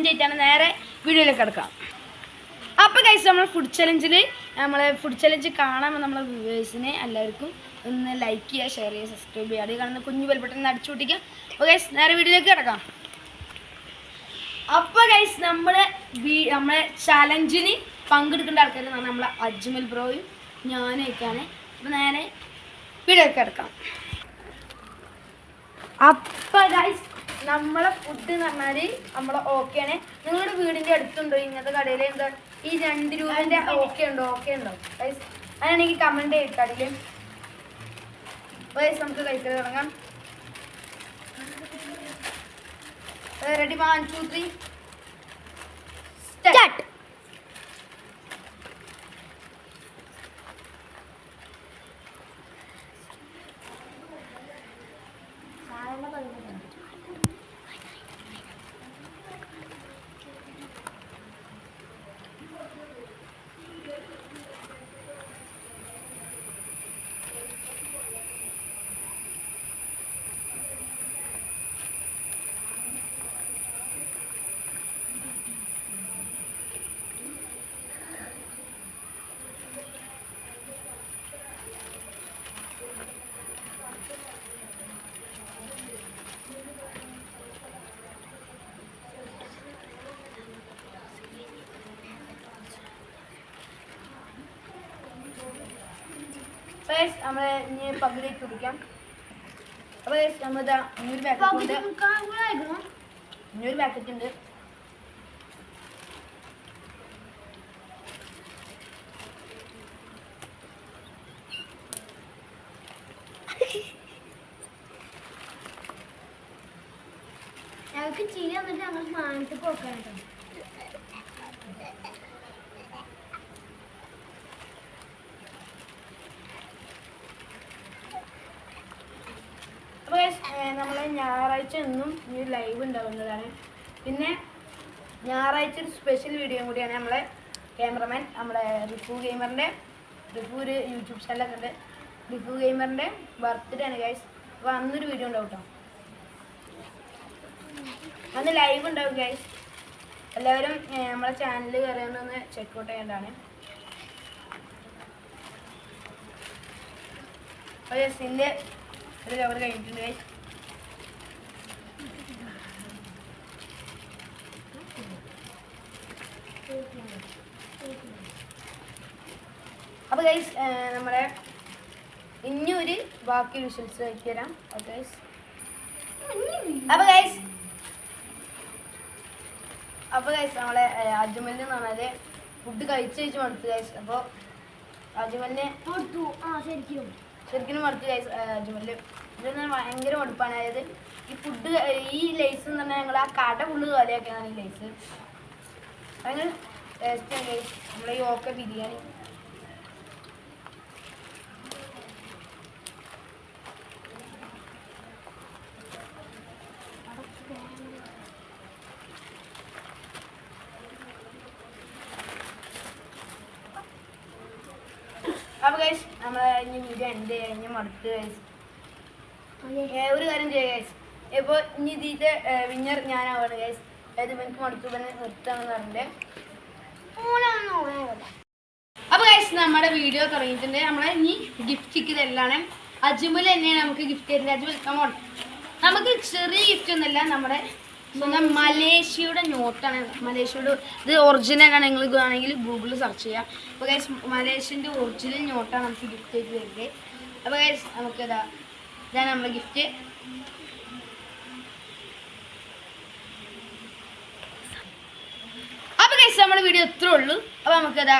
Challenge ആയിട്ടാണ്. നേരെ വീഡിയോയിലേക്ക് കിടക്കാം. അപ്പോൾ ഗൈസ് നമ്മൾ ഫുഡ് ചലഞ്ച് കാണാൻ നമ്മളെ വ്യൂവേഴ്സിനെ എല്ലാവർക്കും ഒന്ന് ലൈക്ക് ചെയ്യുക, ഷെയർ ചെയ്യുക, സബ്സ്ക്രൈബ് ചെയ്യുക. അതിൽ കാണുന്ന കുഞ്ഞു ബെൽബട്ടൺ അടിച്ചു പൊട്ടിക്കുക. അപ്പോൾ ഗൈസ് നേരെ വീഡിയോയിലേക്ക് കിടക്കാം. അപ്പോൾ ഗൈസ് നമ്മളെ ചലഞ്ചിന് പങ്കെടുക്കേണ്ട ആൾക്കാർ നമ്മളെ അജ്മൽ ബ്രോയും ഞാനൊക്കെയാണ്. അപ്പോൾ നേരെ വീഡിയോയിലേക്ക് കിടക്കാം. അപ്പോൾ ഗൈസ് നമ്മളെ ഫുഡ് എന്ന് പറഞ്ഞാൽ നമ്മളെ ഓക്കെയാണ്. നിങ്ങളുടെ വീടിൻ്റെ അടുത്തുണ്ടോ ഇങ്ങനത്തെ കടയിൽ എന്താ ഈ 2 രൂപേൻ്റെ ഓക്കെ ഉണ്ടോ ഗൈസ്? അതാണെങ്കിൽ കമൻറ്റ് ചെയ്തിട്ടില്ല. ഗൈസ് നമുക്ക് കഴിക്കാൻ തുടങ്ങാം. Ready 1 2 3 start. നമ്മളെ ഇനി പകുതിക്ക് കുടിക്കാം. അപ്പോൾ നമ്മളിതാ ഇനിയൊരു പാക്കറ്റ് ഉണ്ട്. ഞങ്ങൾക്ക് ചിരി വന്നിട്ട് ഞങ്ങൾ മാനത്ത് പോക്കാനായിട്ടോ. അപ്പോൾ നമ്മൾ ഞായറാഴ്ച എന്നും ഈ ലൈവ് ഉണ്ടാകുന്നതാണ്. പിന്നെ ഞായറാഴ്ച ഒരു സ്പെഷ്യൽ വീഡിയോ കൂടിയാണ്. നമ്മളെ ക്യാമറമാൻ നമ്മളെ റിഫു ഒരു യൂട്യൂബ് ചാനലൊക്കെ ഉണ്ട്. റിഫു ഗെയിമറിൻ്റെ ബർത്ത്ഡേ ആണ് ഗൈസ്. അപ്പോൾ അന്നൊരു വീഡിയോ ഉണ്ടാവും കേട്ടോ. അന്ന് ലൈവ് ഉണ്ടാവും ഗൈസ്. എല്ലാവരും നമ്മളെ ചാനൽ കയറിയൊന്ന് ചെക്കൗട്ട് ചെയ്യേണ്ടതാണ്. അപ്പോൾ ജസ്റ്റിൻ്റെ ഒരു കവർ കഴിഞ്ഞിട്ടുണ്ട് ഗൈസ്. അപ്പോൾ ഗൈസ് നമ്മുടെ ഇനിയൊരു ബാക്കി വിഷ്വൽസ് ആക്കി തരാം. Okay guys. അപ്പോൾ ഗൈസ് നമ്മളെ അജ്മലിന് എന്ന് പറഞ്ഞാൽ ഫുഡ് കഴിച്ച് മടുത്തു ഗൈസ്. അപ്പോൾ അജ്മലിനെ ശരിക്കും മടുത്തു ഗൈസ്. അജ്മലിന് ഇതെന്ന് ഭയങ്കര മടുപ്പാണ്. അതായത് ഈ ഫുഡ് ഈ ലൈസ് എന്ന് പറഞ്ഞാൽ ഞങ്ങൾ ആ കട ഫുള്ള് കാലിയാക്കിയാണ് ഈ ലൈസ്. ഭയങ്കര ടേസ്റ്റാണ് ഗൈസ് നമ്മളെ ഈ ഓക്കെ ബിരിയാണി. അപ്പോൾ ഗൈസ് നമ്മളെ ഇനി വീഡിയോ എന്ത് കഴിഞ്ഞ് മടുത്ത് ഗൈസ്. ഒരു കാര്യം ചെയ്യുക ഗൈസ്. ഇപ്പോൾ ഇനി ഇതിൻ്റെ വിന്നർ ഞാനാവാണ് ഗൈസ്. അതായത് എനിക്ക് മടുത്തു തന്നെ നിർത്താമെന്ന് പറഞ്ഞിട്ട്. അപ്പോൾ ഗൈസ് നമ്മുടെ വീഡിയോ തുടങ്ങിയിട്ടുണ്ട്. നമ്മളെ ഇനി ഗിഫ്റ്റ് ഇതെല്ലാം അജ്മൽ തന്നെയാണ് നമുക്ക് ഗിഫ്റ്റ് തരുന്നത്. അജ്മൽ കമോൺ. നമുക്ക് ചെറിയ ഗിഫ്റ്റ് ഒന്നുമല്ല, നമ്മുടെ സ്വന്തം മലേഷ്യയുടെ നോട്ടാണ്. മലേഷ്യയുടെ ഇത് ഒറിജിനലാണ്. നിങ്ങൾ ഇത് വേണമെങ്കിൽ ഗൂഗിളിൽ സെർച്ച് ചെയ്യാം. അപ്പോൾ ഗൈസ് മലേഷ്യൻ്റെ ഒറിജിനൽ നോട്ടാണ് നമുക്ക് ഗിഫ്റ്റ് ചെയ്ത് തരുന്നത്. അപ്പോൾ ഗൈസ് നമുക്കിതാ ഇതാണ് നമ്മുടെ ഗിഫ്റ്റ്. അപ്പോൾ ഗൈസ് നമ്മുടെ വീഡിയോ ഇത്രേ ഉള്ളൂ. അപ്പോൾ നമുക്കിതാ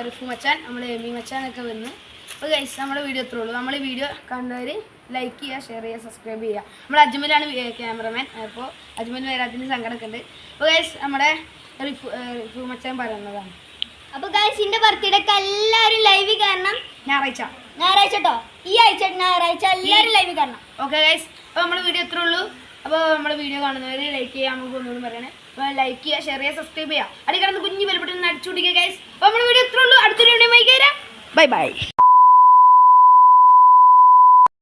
റിഫു മച്ചാൻ നമ്മുടെ എമി മച്ചാനൊക്കെ വന്ന്. അപ്പോൾ ഗൈസ് നമ്മുടെ വീഡിയോ ഇത്രേ ഉള്ളൂ. നമ്മൾ വീഡിയോ കണ്ടവർ ലൈക്ക് ചെയ്യുക, ഷെയർ ചെയ്യുക, സബ്സ്ക്രൈബ് ചെയ്യുക. നമ്മുടെ അജ്മലാണ് ക്യാമറമാൻ. അപ്പോൾ അജ്മൽ വരാത്തിന് സങ്കടമൊക്കെ ഉണ്ട്. അപ്പോൾ ഗൈസ് നമ്മുടെ റിഫു മച്ചാൻ പറയുന്നതാണ്. അപ്പോൾ ഗൈസ് എൻ്റെ ബർത്ത്ഡേക്ക് എല്ലാവരും ലൈവ് കാരണം ഞായറാഴ്ച കേട്ടോ. ഈ ആഴ്ച ഞായറാഴ്ച എല്ലാവരും ലൈവ് കാരണം. Okay guys. അപ്പോൾ നമ്മുടെ വീഡിയോ ഇത്രേ ഉള്ളൂ. അപ്പോൾ നമ്മുടെ വീഡിയോ കാണുന്നവർ ലൈക്ക് ചെയ്യുക. നമുക്ക് ഒന്നുകൂടി പറയണേ. അപ്പോൾ ലൈക്ക് ചെയ്യുക, ഷെയർ ചെയ്യുക, സബ്സ്ക്രൈബ് ചെയ്യുക. അടി കിടന്ന് കുഞ്ഞു ബെൽബട്ടൺ അടിച്ചു പിടിക്കുക ഗൈസ്. അപ്പോൾ നമ്മുടെ വീഡിയോ ഇത്രേ ഉള്ളൂ. അടുത്തൊരു വീഡിയോ ബൈ ബൈ.